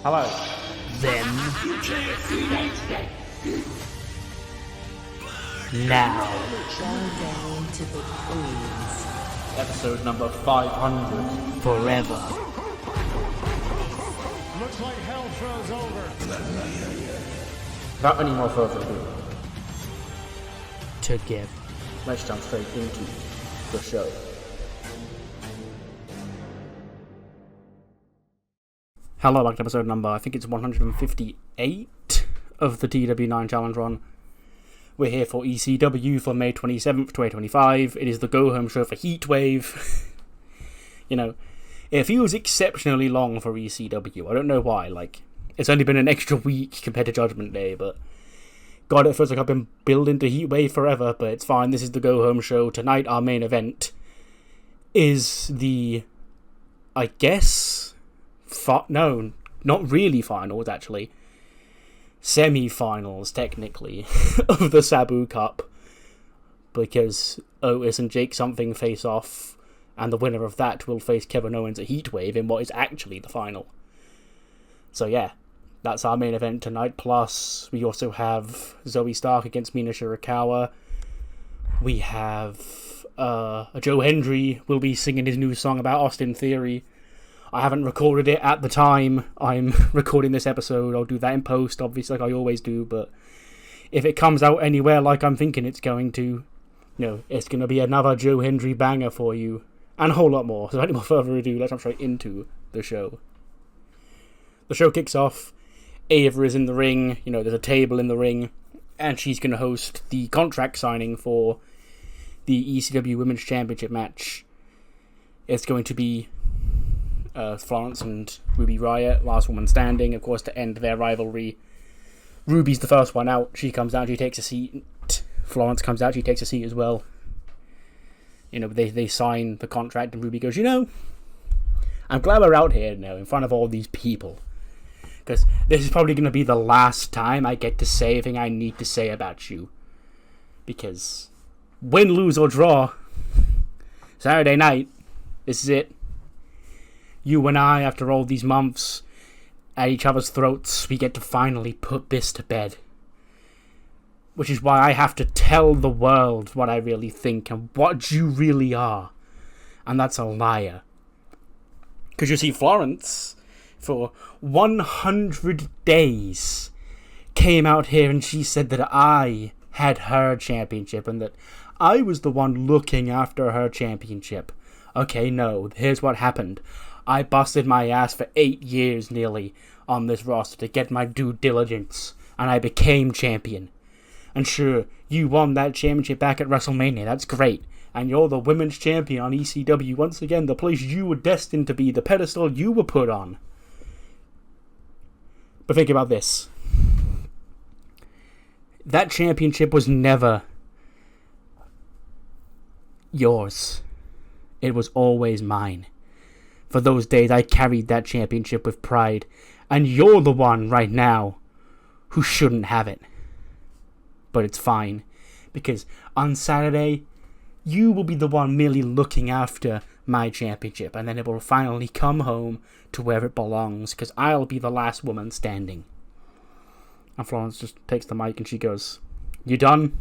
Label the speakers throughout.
Speaker 1: Hello.
Speaker 2: Then, now,
Speaker 3: Countdown to the queens.
Speaker 1: Episode number 500.
Speaker 2: forever.
Speaker 4: Looks like hell froze over.
Speaker 1: Without any more further ado,
Speaker 2: Together.
Speaker 1: let's jump straight into the show. Hello, back to episode number, I think it's 158 of the TEW IX Challenge Run. We're here for ECW for May 27th, 2025. It is the go-home show for Heatwave. You know, it feels exceptionally long for ECW. I don't know why, it's only been an extra week compared to Judgment Day, but God, it feels like I've been building to Heatwave forever, but it's fine. This is the go-home show. Tonight, our main event is the, I guess, no, not really finals, actually. Semi-finals, technically, of the Sabu Cup, because Otis and Jake Something face off, and the winner of that will face Kevin Owens at Heatwave in what is actually the final. So yeah, that's our main event tonight. Plus, we also have Zoe Stark against Mina Shirakawa. We have Joe Hendry will be singing his new song about Austin Theory. I haven't recorded it at the time I'm recording this episode. I'll do that in post, obviously, like I always do. But if it comes out anywhere like I'm thinking it's going to, it's going to be another Joe Hendry banger for you. And a whole lot more. So without any more further ado, let's jump straight into the show. The show kicks off. Ava is in the ring. There's a table in the ring. And she's going to host the contract signing for the ECW Women's Championship match. It's going to be Florence and Ruby Riott, last woman standing, of course, to end their rivalry. Ruby's the first one out. She comes out, she takes a seat. Florence comes out, she takes a seat as well. They sign the contract, and Ruby goes, I'm glad we're out here now in front of all these people, because this is probably going to be the last time I get to say everything I need to say about you. Because win, lose, or draw, Saturday night, this is it. You and I, after all these months at each other's throats, we get to finally put this to bed. Which is why I have to tell the world what I really think and what you really are. And that's a liar. Because you see, Florence, for 100 days, came out here and she said that I had her championship and that I was the one looking after her championship. Okay, no, here's what happened. I busted my ass for 8 years nearly on this roster to get my due diligence, and I became champion. And sure, you won that championship back at WrestleMania, that's great. And you're the women's champion on ECW, once again, the place you were destined to be, the pedestal you were put on. But think about this. That championship was never yours. It was always mine. For those days, I carried that championship with pride. And you're the one right now who shouldn't have it. But it's fine. Because on Saturday, you will be the one merely looking after my championship. And then it will finally come home to where it belongs. Because I'll be the last woman standing. And Florence just takes the mic and she goes, "You done?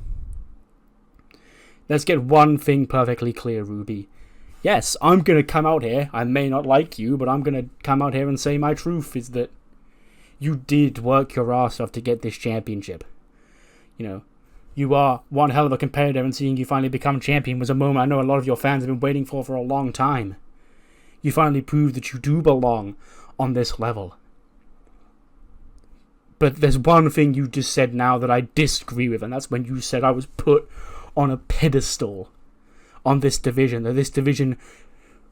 Speaker 1: Let's get one thing perfectly clear, Ruby. Yes, I'm going to come out here. I may not like you, but I'm going to come out here and say my truth is that you did work your ass off to get this championship. You are one hell of a competitor, and seeing you finally become champion was a moment I know a lot of your fans have been waiting for a long time. You finally proved that you do belong on this level. But there's one thing you just said now that I disagree with, and that's when you said I was put on a pedestal on this division, that this division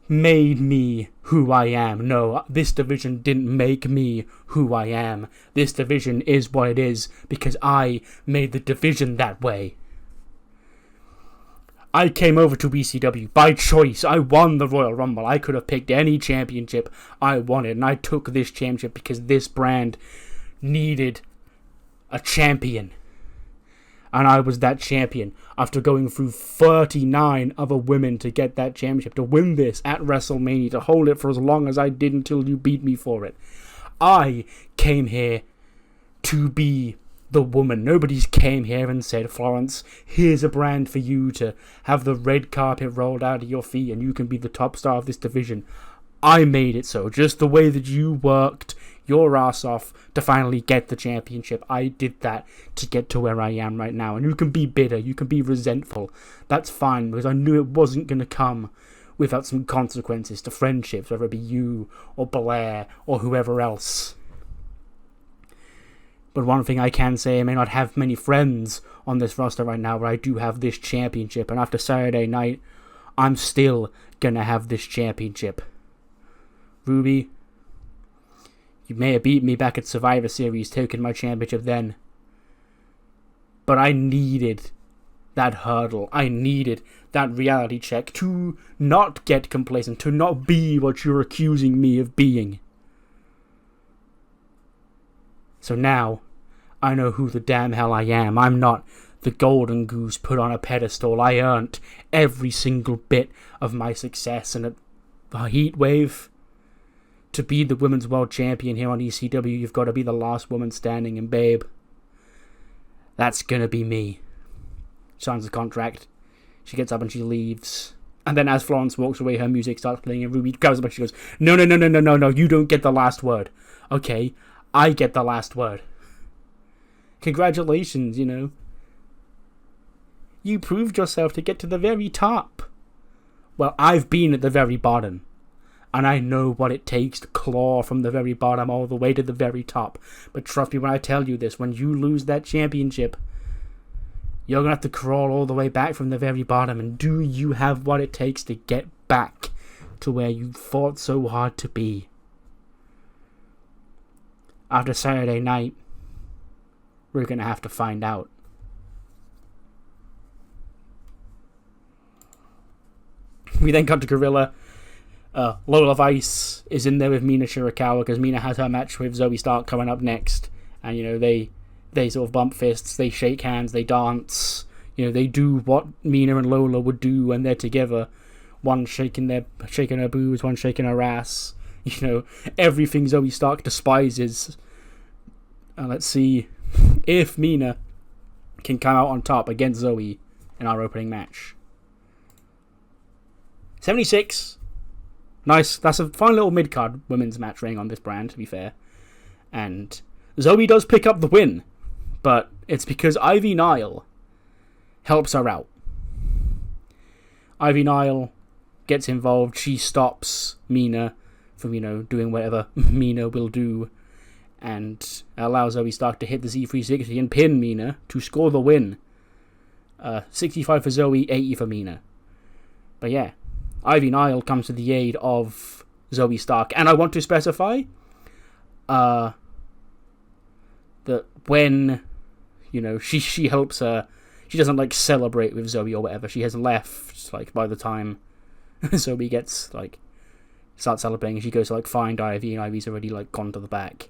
Speaker 1: made me who I am. No, this division didn't make me who I am. This division is what it is because I made the division that way. I came over to ECW by choice. I won the Royal Rumble. I could have picked any championship I wanted, and I took this championship because this brand needed a champion. And I was that champion after going through 39 other women to get that championship, to win this at WrestleMania, to hold it for as long as I did until you beat me for it. I came here to be the woman. Nobody's came here and said, Florence, here's a brand for you to have the red carpet rolled out of your feet and you can be the top star of this division. I made it so, just the way that you worked your ass off to finally get the championship. I did that to get to where I am right now. And you can be bitter, you can be resentful. That's fine, because I knew it wasn't going to come without some consequences to friendships, whether it be you or Blair or whoever else. But one thing I can say, I may not have many friends on this roster right now, but I do have this championship. And after Saturday night, I'm still going to have this championship. Ruby, you may have beat me back at Survivor Series, taking my championship then. But I needed that hurdle. I needed that reality check to not get complacent, to not be what you're accusing me of being. So now, I know who the damn hell I am. I'm not the golden goose put on a pedestal. I earned every single bit of my success. And at the heat wave, to be the women's world champion here on ECW, you've got to be the last woman standing. And babe, that's gonna be me. Signs the contract. She gets up and she leaves. And then as Florence walks away, her music starts playing and Ruby grabs her back. She goes, no, you don't get the last word. Okay, I get the last word. Congratulations, you know. You proved yourself to get to the very top. Well, I've been at the very bottom. And I know what it takes to claw from the very bottom all the way to the very top. But trust me when I tell you this, when you lose that championship, you're going to have to crawl all the way back from the very bottom. And do you have what it takes to get back to where you fought so hard to be? After Saturday night, we're going to have to find out. We then cut to Gorilla. Lola Vice is in there with Mina Shirakawa because Mina has her match with Zoe Stark coming up next. And, you know, they sort of bump fists, they shake hands, they dance. You know, they do what Mina and Lola would do when they're together. One shaking her boobs, one shaking her ass. You know, everything Zoe Stark despises. Let's see if Mina can come out on top against Zoe in our opening match. 76. Nice. That's a fine little mid-card women's match ring on this brand, to be fair. And Zoe does pick up the win, but it's because Ivy Nile helps her out. Ivy Nile gets involved. She stops Mina from, you know, doing whatever Mina will do, and allows Zoe Stark to hit the Z360 and pin Mina to score the win. 65 for Zoe, 80 for Mina. But yeah, Ivy Nile comes to the aid of Zoe Stark. And I want to specify that when, you know, she helps her, she doesn't, like, celebrate with Zoe or whatever. She has left, like, by the time Zoe gets, like, starts celebrating, and she goes to, like, find Ivy, and Ivy's already, like, gone to the back.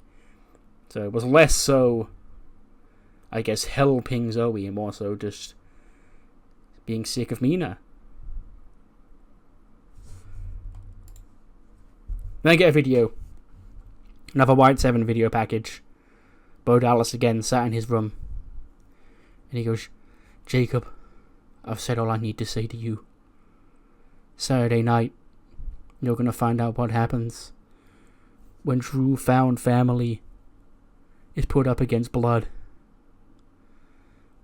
Speaker 1: So it was less so, I guess, helping Zoe, and more so just being sick of Mina. Then I get a video. Another White 7 video package. Bo Dallas again sat in his room. And he goes, Jacob, I've said all I need to say to you. Saturday night, you're going to find out what happens when true found family is put up against blood.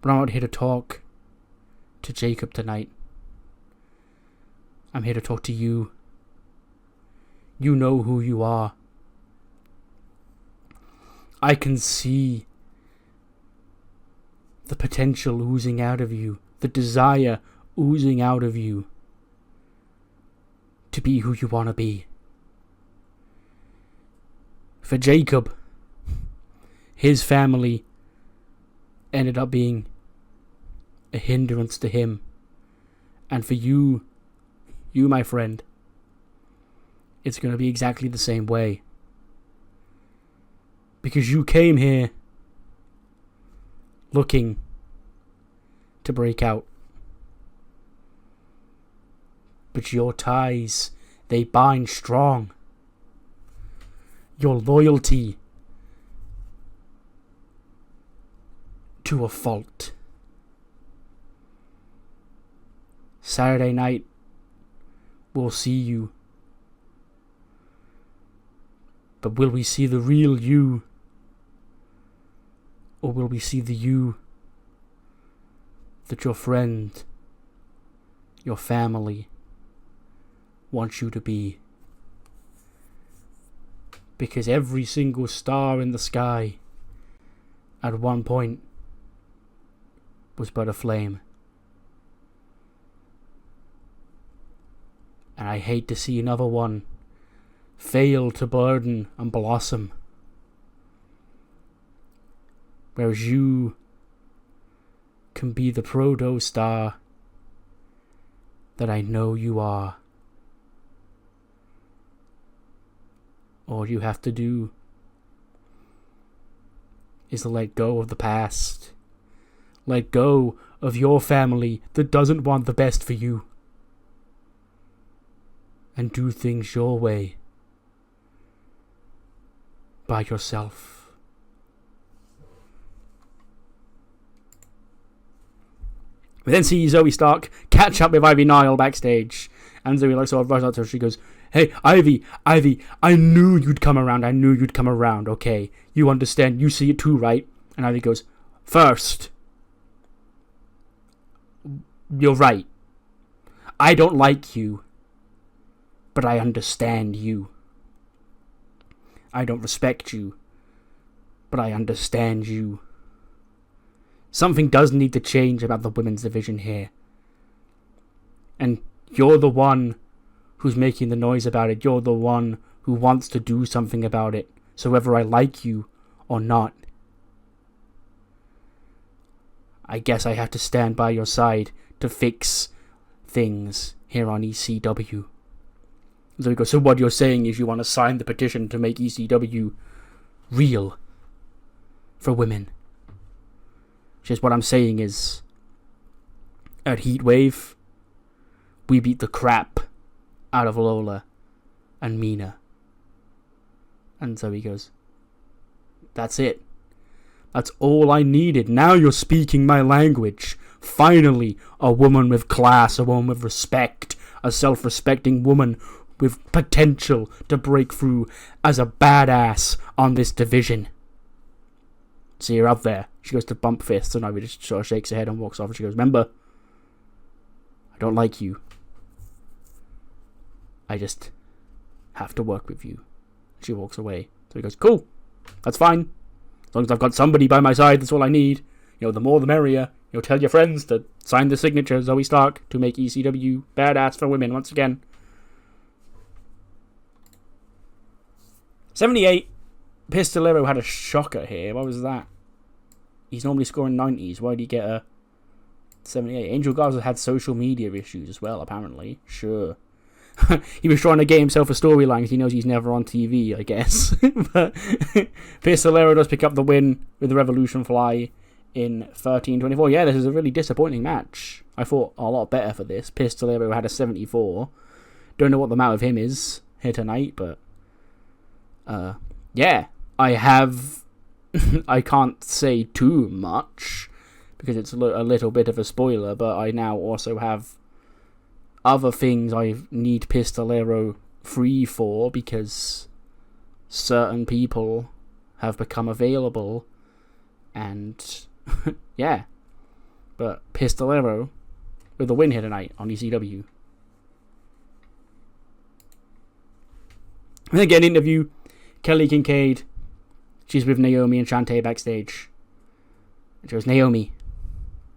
Speaker 1: But I'm not here to talk to Jacob tonight. I'm here to talk to you. You know who you are. I can see the potential oozing out of you, the desire oozing out of you to be who you want to be. For Jacob, his family ended up being a hindrance to him. And for you, my friend, it's going to be exactly the same way. Because you came here looking to break out. But your ties, they bind strong. your loyalty to a fault. Saturday night, we'll see you. But will we see the real you? Or will we see the you that your friend, your family wants you to be? Because every single star in the sky at one point was but a flame. And I hate to see another one fail to burden and blossom. Whereas you can be the proto-star that I know you are. All you have to do is to let go of the past. Let go of your family that doesn't want the best for you. And do things your way. By yourself. We then see Zoe Stark catch up with Ivy Nile backstage. And Zoe sort of rushes out to her. She goes, "Hey, Ivy, I knew you'd come around, okay? You understand, you see it too, right?" And Ivy goes, "First, you're right. I don't like you, but I understand you. I don't respect you, but I understand you. Something does need to change about the women's division here. And you're the one who's making the noise about it. You're the one who wants to do something about it. So whether I like you or not, I guess I have to stand by your side to fix things here on ECW." So he goes, "So what you're saying is you want to sign the petition to make ECW real for women?" Just what I'm saying is, at Heatwave, we beat the crap out of Lola and Mina. And so he goes, "That's it. That's all I needed. Now you're speaking my language. Finally, a woman with class, a woman with respect, a self-respecting woman with potential to break through as a badass on this division. See her up there." She goes to bump fists, and Ivy just sort of shakes her head and walks off. And she goes, "Remember, I don't like you. I just have to work with you." She walks away. So he goes, "Cool, that's fine. As long as I've got somebody by my side, that's all I need. The more the merrier. Tell your friends to sign the signature, Zoe Stark, to make ECW badass for women once again." 78. Pistolero had a shocker here. What was that? He's normally scoring 90s. Why did he get a 78? Angel Garza had social media issues as well, apparently. Sure. He was trying to get himself a storyline because he knows he's never on TV, I guess. But Pistolero does pick up the win with the Revolution Fly in 13:24. Yeah, this is a really disappointing match. I thought a lot better for this. Pistolero had a 74. Don't know what the matter with him is here tonight, but yeah, I can't say too much because it's a little bit of a spoiler, but I now also have other things I need Pistolero free for because certain people have become available, and yeah. But Pistolero with a win here tonight on ECW. And then get an interview. Kelly Kincaid, she's with Naomi and Shantae backstage. She goes, "Naomi,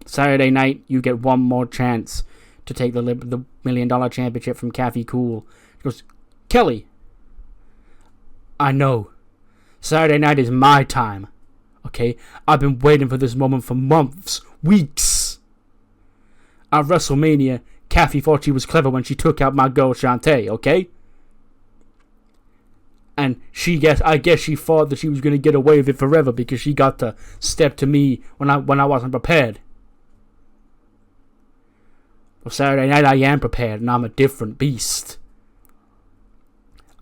Speaker 1: Saturday night you get one more chance to take the $1 million championship from Kathy Cool." She goes, "Kelly, I know. Saturday night is my time. Okay? I've been waiting for this moment for months, weeks. At WrestleMania, Kathy thought she was clever when she took out my girl Shantae, okay? And I guess she thought that she was going to get away with it forever because she got to step to me when I wasn't prepared. Well, Saturday night I am prepared, and I'm a different beast.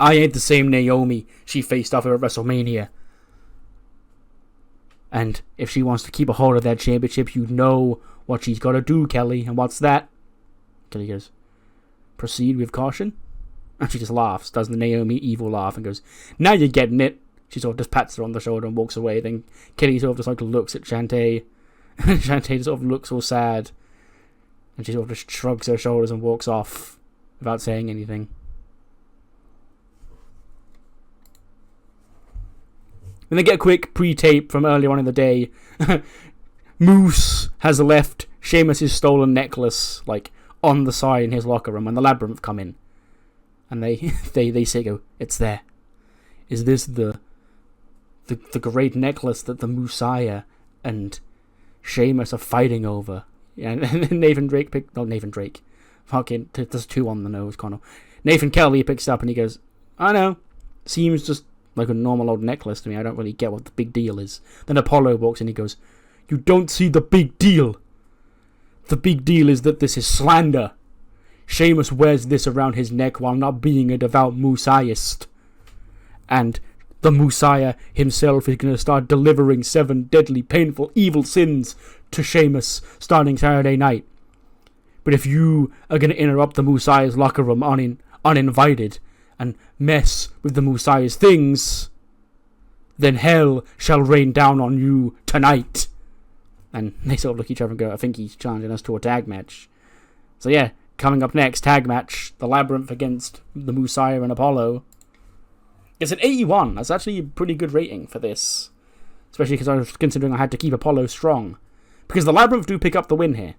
Speaker 1: I ain't the same Naomi she faced off at WrestleMania. And if she wants to keep a hold of that championship, you know what she's got to do, Kelly. And what's that? Kelly goes, proceed with caution. And she just laughs, does the Naomi evil laugh, and goes, now you're getting it. She sort of just pats her on the shoulder and walks away. Then Kelly sort of just like looks at Shantae. And Shantae sort of looks all sad. And she sort of just shrugs her shoulders and walks off without saying anything. Then they get a quick pre-tape from earlier on in the day. Moose has left Sheamus' stolen necklace, like, on the side in his locker room when the Labyrinth come in. And they say, go, it's there. Is this the great necklace that the Messiah and Sheamus are fighting over? Yeah, and Nathan Drake fucking, there's two on the nose, Connor. Nathan Kelly picks it up and he goes, I know, seems just like a normal old necklace to me. I don't really get what the big deal is. Then Apollo walks in and he goes, you don't see the big deal. The big deal is that this is slander. Sheamus wears this around his neck while not being a devout Messiahist. And the Messiah himself is going to start delivering 7 deadly, painful, evil sins to Sheamus starting Saturday night. But if you are going to interrupt the Messiah's locker room uninvited and mess with the Messiah's things, then hell shall rain down on you tonight. And they sort of look at each other and go, I think he's challenging us to a tag match. So yeah, coming up next, tag match, the Labyrinth against the Messiah and Apollo. It's an 81. That's actually a pretty good rating for this. Especially because I was considering I had to keep Apollo strong. Because the Labyrinth do pick up the win here.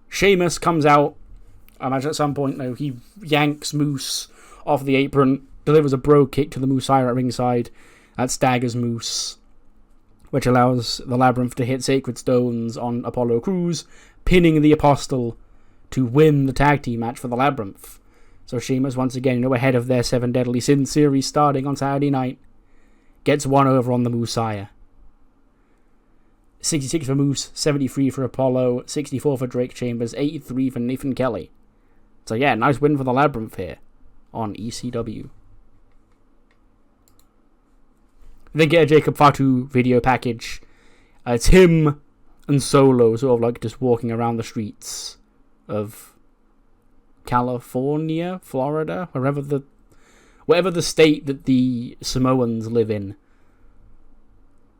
Speaker 1: Sheamus comes out. I imagine at some point, though, he yanks Moose off the apron, delivers a bro kick to the Messiah at ringside. That staggers Moose, which allows the Labyrinth to hit Sacred Stones on Apollo Crews, pinning the Apostle to win the tag team match for the Labyrinth. So Sheamus, once again, ahead of their 7 Deadly Sins series starting on Saturday night, gets one over on the Messiah. 66 for Moose, 73 for Apollo, 64 for Drake Chambers, 83 for Nathan Kelly. So yeah, nice win for the Labyrinth here on ECW. They get a Jacob Fatu video package. It's him and Solo sort of like just walking around the streets of California, Florida, whatever the state that the Samoans live in.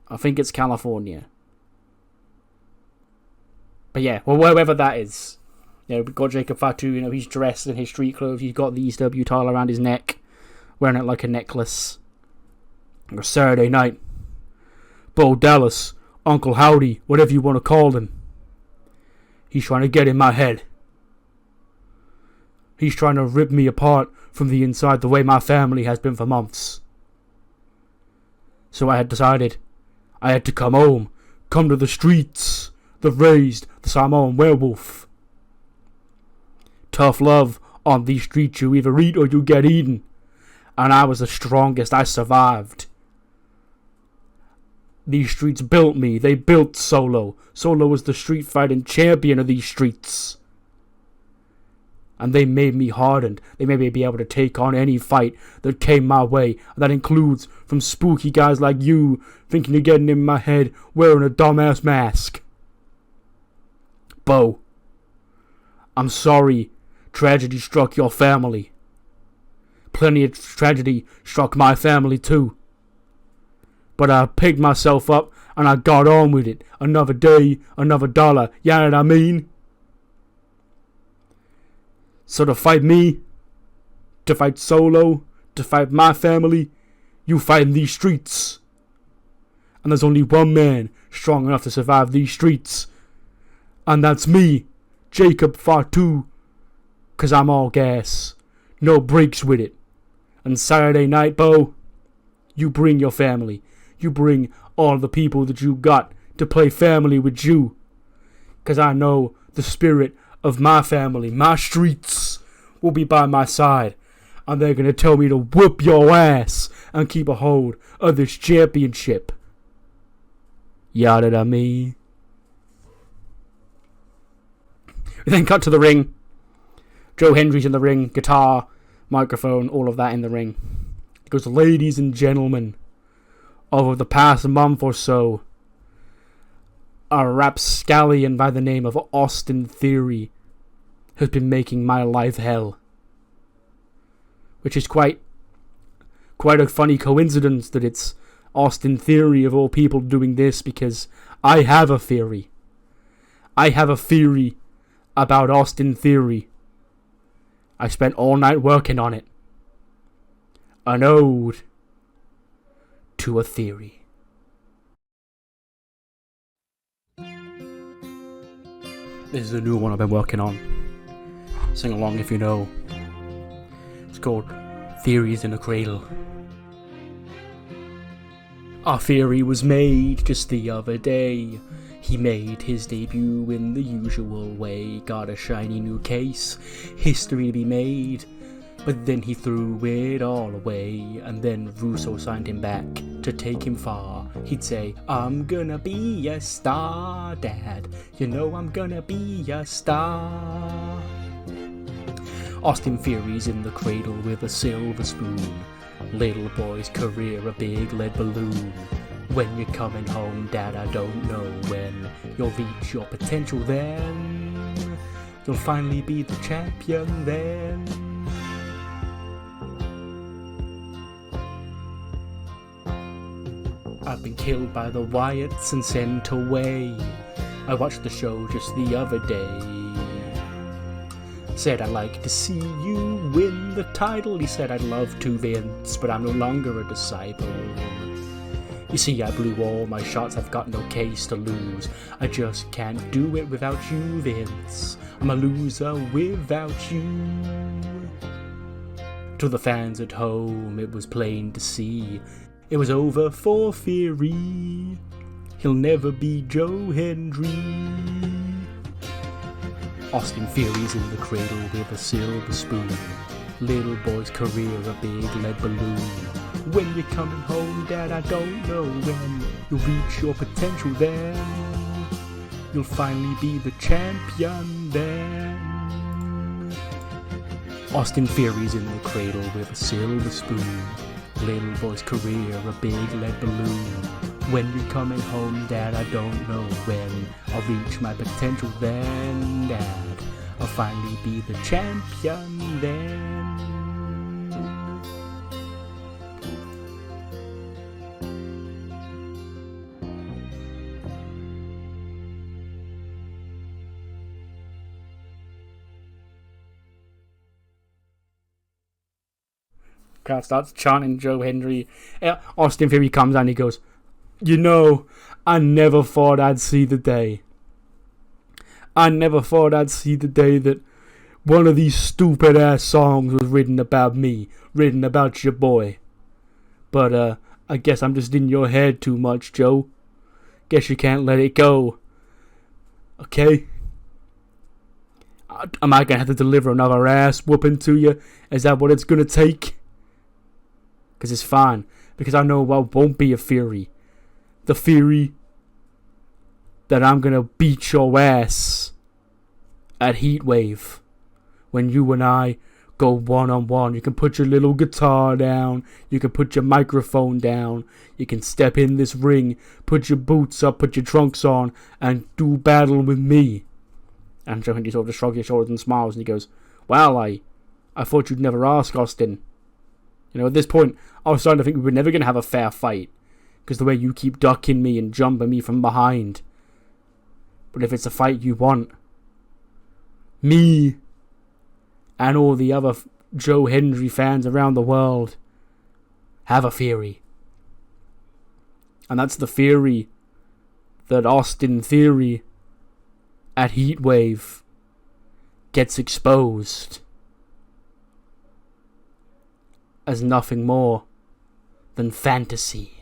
Speaker 1: I think it's California. But yeah, well, wherever that is. You know, we've got Jacob Fatu, he's dressed in his street clothes, he's got the ECW title around his neck, wearing it like a necklace. Or Saturday night, Bo Dallas, Uncle Howdy, whatever you want to call him. He's trying to get in my head. He's trying to rip me apart from the inside the way my family has been for months. So I had decided I had to come home, come to the streets, the raised, the Samoan werewolf. Tough love on these streets, you either eat or you get eaten. And I was the strongest, I survived. These streets built me, they built Solo. Solo was the street fighting champion of these streets. And they made me hardened. They made me be able to take on any fight that came my way. That includes from spooky guys like you thinking you're getting in my head wearing a dumbass mask. Bo, I'm sorry tragedy struck your family. Plenty of tragedy struck my family too. But I picked myself up and I got on with it. Another day, another dollar. You know what I mean? So to fight me, to fight Solo, to fight my family, you fight in these streets. And there's only one man strong enough to survive these streets. And that's me, Jacob Fatu. 'Cause I'm all gas. No breaks with it. And Saturday night, Bo, you bring your family. You bring all the people that you got to play family with you. 'Cause I know the spirit of my family, my streets, will be by my side. And they're going to tell me to whoop your ass and keep a hold of this championship. Yada da me. We then cut to the ring. Joe Hendry's in the ring, guitar, microphone, all of that in the ring. He goes, ladies and gentlemen, over the past month or so, a rapscallion by the name of Austin Theory has been making my life hell. Which is quite a funny coincidence that it's Austin Theory of all people doing this, because I have a theory. I have a theory about Austin Theory. I spent all night working on it. An ode to a theory. This is a new one I've been working on. Sing along if you know. It's called Theories in a Cradle. Our theory was made just the other day. He made his debut in the usual way. Got a shiny new case, history to be made. But then he threw it all away. And then Russo signed him back to take him far. He'd say, I'm gonna be a star, Dad. You know I'm gonna be a star. Austin Theory's in the cradle with a silver spoon. Little boy's career a big lead balloon. When you're coming home, Dad, I don't know when you'll reach your potential then. You'll finally be the champion then. I've been killed by the Wyatts and sent away. I watched the show just the other day. Said I'd like to see you win the title. He said I'd love to, Vince, but I'm no longer a disciple. You see, I blew all my shots, I've got no case to lose. I just can't do it without you, Vince. I'm a loser without you. To the fans at home, it was plain to see. It was over for Theory. He'll never be Joe Hendry. Austin Theory's in the cradle with a silver spoon. Little boy's career a big lead balloon. When you're coming home, Dad, I don't know when you'll reach your potential then. You'll finally be the champion then. Austin Theory's in the cradle with a silver spoon. Little boy's career a big lead balloon. When you're coming home, Dad, I don't know when I'll reach my potential then, Dad. I'll finally be the champion then. Crowd starts chanting Joe Hendry. Austin Theory comes out and he goes, you know, I never thought I'd see the day. I never thought I'd see the day that one of these stupid ass songs was written about me, written about your boy. But I guess I'm just in your head too much, Joe. Guess you can't let it go. Okay? Am I gonna have to deliver another ass whooping to you? Is that what it's gonna take? Because it's fine. Because I know I won't be a Theory. The theory that I'm gonna beat your ass at Heatwave when you and I go one-on-one. You can put your little guitar down, you can put your microphone down, you can step in this ring, put your boots up, put your trunks on, and do battle with me. And Joe Hendry sort of just shrugs his shoulders and smiles, and he goes, well, I thought you'd never ask, Austin. You know, at this point, I was starting to think we were never going to have a fair fight. Because the way you keep ducking me and jumping me from behind. But if it's a fight you want, me and all the other Joe Hendry fans around the world have a theory. And that's the theory that Austin Theory at Heatwave gets exposed as nothing more than fantasy.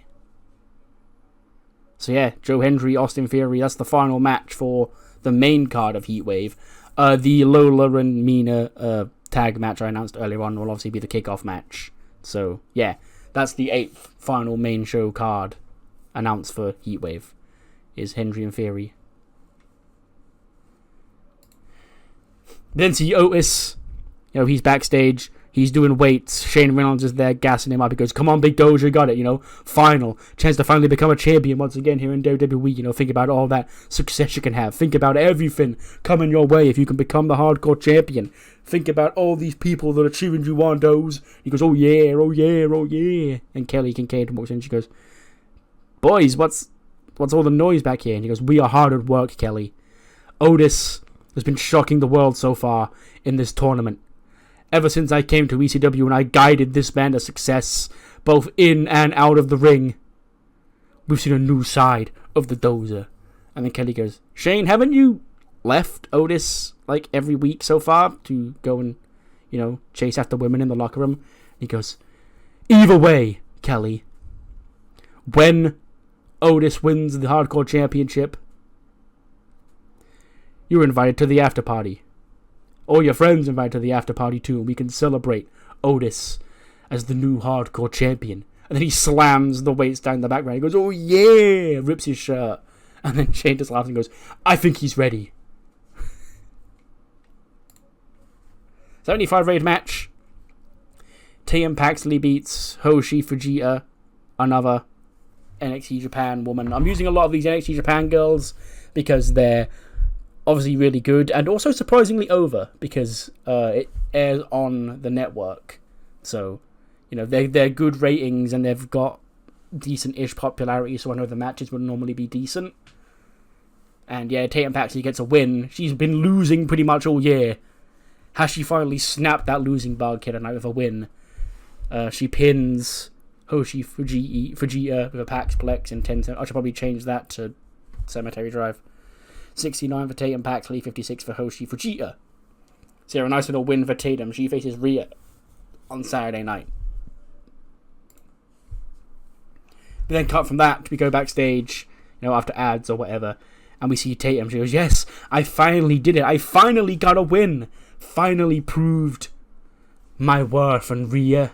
Speaker 1: So yeah, Joe Hendry, Austin Theory, that's the final match for the main card of Heatwave. The Lola and Mina tag match I announced earlier on will obviously be the kickoff match. So yeah, that's the 8th final main show card announced for Heatwave, is Hendry and Theory. Then see Otis, you know, he's backstage He's doing weights. Shane Reynolds is there gassing him up. He goes, come on, Big Doja, you got it, Final. Chance to finally become a champion once again here in WWE. Think about all that success you can have. Think about everything coming your way if you can become the hardcore champion. Think about all these people that are cheering you on, Doze. He goes, oh yeah, oh yeah, oh yeah. And Kelly Kincaid walks in. She goes, boys, what's all the noise back here? And he goes, we are hard at work, Kelly. Otis has been shocking the world so far in this tournament. Ever since I came to ECW and I guided this man to success, both in and out of the ring, we've seen a new side of the Dozer. And then Kelly goes, Shane, haven't you left Otis like every week so far to go and, chase after women in the locker room? And he goes, either way, Kelly, when Otis wins the Hardcore Championship, you're invited to the after party. All your friends invited to the after party too, and we can celebrate Otis as the new Hardcore Champion. And then he slams the weights down the background. He goes, oh yeah, rips his shirt. And then Shane just laughs and goes, I think he's ready. 75 rated match. Tatum Paxley beats Hoshi Fujita, another NXT Japan woman. I'm using a lot of these NXT Japan girls because they're obviously really good and also surprisingly over because it airs on the network. So, they're good ratings and they've got decent-ish popularity, so I know the matches would normally be decent. And yeah, Tatum Paxley gets a win. She's been losing pretty much all year. Has she finally snapped that losing bug here tonight with a win? She pins Hoshi Fujita with a Paxplex in 10 seconds. I should probably change that to Cemetery Drive. 69 for Tatum Paxley, 56 for Hoshi Fujita. So a nice little win for Tatum. She faces Rhea on Saturday night. We then cut from that, we go backstage, after ads or whatever, and we see Tatum. She goes, yes, I finally did it. I finally got a win. Finally proved my worth. And Rhea,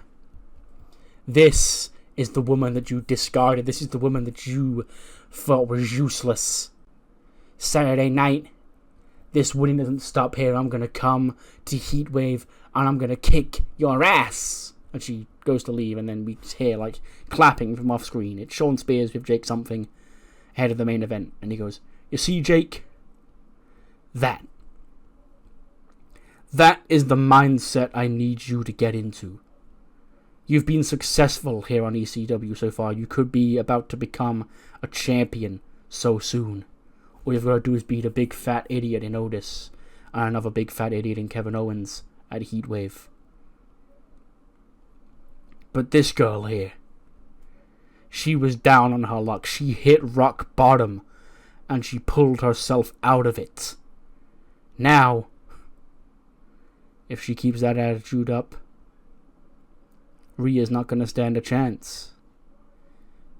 Speaker 1: this is the woman that you discarded. This is the woman that you thought was useless. Saturday night, this winning doesn't stop here. I'm going to come to Heatwave and I'm going to kick your ass. And she goes to leave, and then we hear clapping from off screen. It's Sean Spears with Jake something ahead of the main event. And he goes, you see, Jake, that is the mindset I need you to get into. You've been successful here on ECW so far. You could be about to become a champion so soon. All you've got to do is beat a big fat idiot in Otis and another big fat idiot in Kevin Owens at Heatwave. But this girl here, she was down on her luck. She hit rock bottom and she pulled herself out of it. Now, if she keeps that attitude up, Rhea's not going to stand a chance.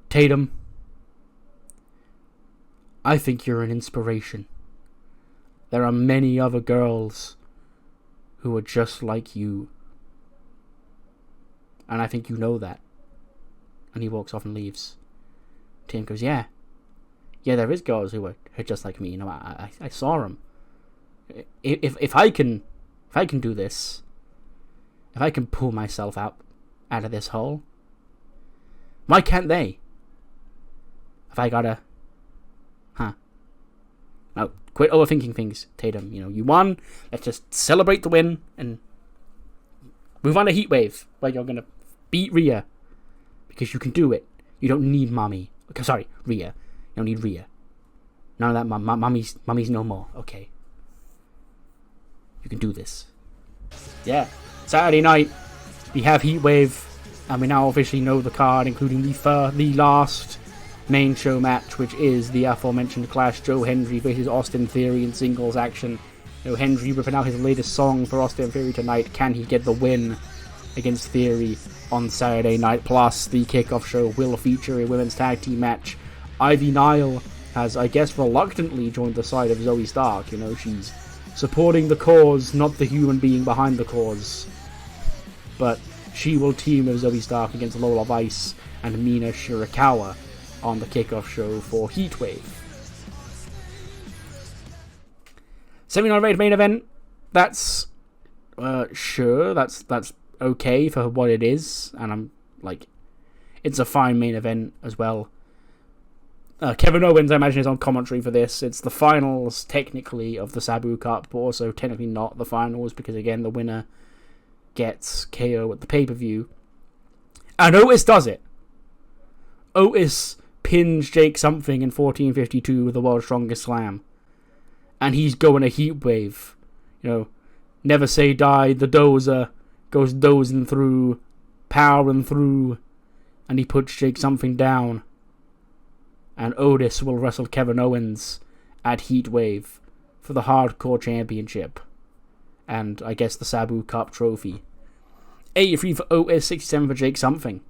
Speaker 1: Tatum, I think you're an inspiration. There are many other girls who are just like you. And I think you know that. And he walks off and leaves. Tatum goes, yeah, there is girls who are just like me. I saw them. If I can do this, if I can pull myself out of this hole, why can't they? If I gotta, no, quit overthinking things, Tatum. You won. Let's just celebrate the win and move on to Heatwave, where you're gonna beat Rhea because you can do it. You don't need mommy. Okay, sorry, Rhea. You don't need Rhea. None of that. Mommy's no more. Okay, you can do this. Yeah, Saturday night we have Heatwave, and we now officially know the card, including the last main show match, which is the aforementioned clash. Joe Hendry versus Austin Theory in singles action. Hendry ripping out his latest song for Austin Theory tonight. Can he get the win against Theory on Saturday night? Plus, the kickoff show will feature a women's tag team match. Ivy Nile has, I guess, reluctantly joined the side of Zoe Stark. She's supporting the cause, not the human being behind the cause. But she will team with Zoe Stark against Lola Vice and Mina Shirakawa on the kickoff show for Heatwave. 79 rated main event. That's sure. That's okay for what it is, and I'm like, it's a fine main event as well. Kevin Owens, I imagine, is on commentary for this. It's the finals, technically, of the Sabu Cup, but also technically not the finals, because, again, the winner gets KO at the pay-per-view. And Otis does it. Otis pins Jake something in 1452 with the World's Strongest Slam. And he's going a heat wave. You know, never say die, the dozer goes dozing through, powering through, and he puts Jake something down. And Otis will wrestle Kevin Owens at Heatwave for the Hardcore Championship. And I guess the Sabu Cup trophy. 83 for Otis, 67 for Jake something.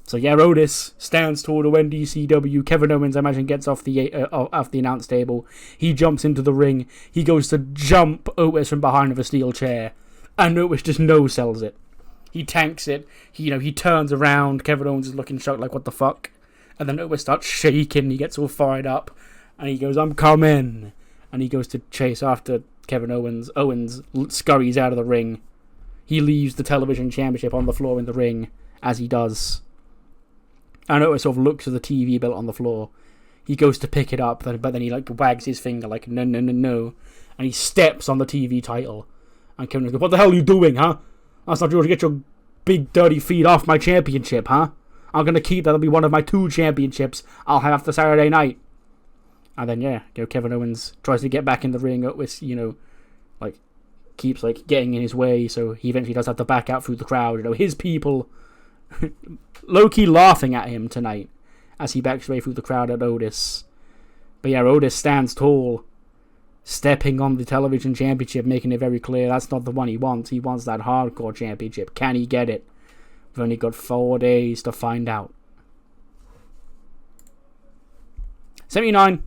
Speaker 1: So yeah, Otis stands tall to win DCW. Kevin Owens, I imagine, gets off the announce table. He jumps into the ring. He goes to jump Otis from behind with a steel chair. And Otis just no-sells it. He tanks it. He turns around. Kevin Owens is looking shocked like, what the fuck? And then Otis starts shaking. He gets all fired up. And he goes, I'm coming. And he goes to chase after Kevin Owens. Owens scurries out of the ring. He leaves the television championship on the floor in the ring, as he does. And Otis sort of looks at the TV belt on the floor. He goes to pick it up, but then he wags his finger like, no. And he steps on the TV title. And Kevin Owens goes, what the hell are you doing, huh? That's not yours. Get your big dirty feet off my championship, huh? I'm going to keep that. That'll be one of my 2 championships I'll have after Saturday night. And then, Kevin Owens tries to get back in the ring. Otis, keeps, getting in his way. So he eventually does have to back out through the crowd. His people low-key laughing at him tonight as he backs away through the crowd at Otis. But yeah, Otis stands tall, stepping on the television championship, making it very clear that's not the one he wants. He wants that Hardcore Championship. Can he get it? We've only got 4 days to find out. 79,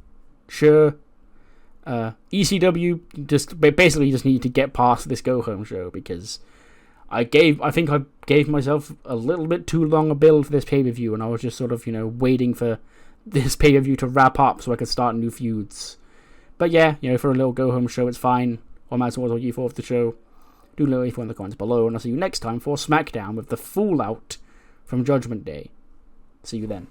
Speaker 1: sure. ECW just need to get past this go home show, because I think I gave myself a little bit too long a build for this pay-per-view, and I was just sort of waiting for this pay-per-view to wrap up so I could start new feuds. But yeah, for a little go home show, it's fine. What matters was what you thought of the show. Do let me know in the comments below, and I'll see you next time for SmackDown with the Fallout from Judgment Day. See you then.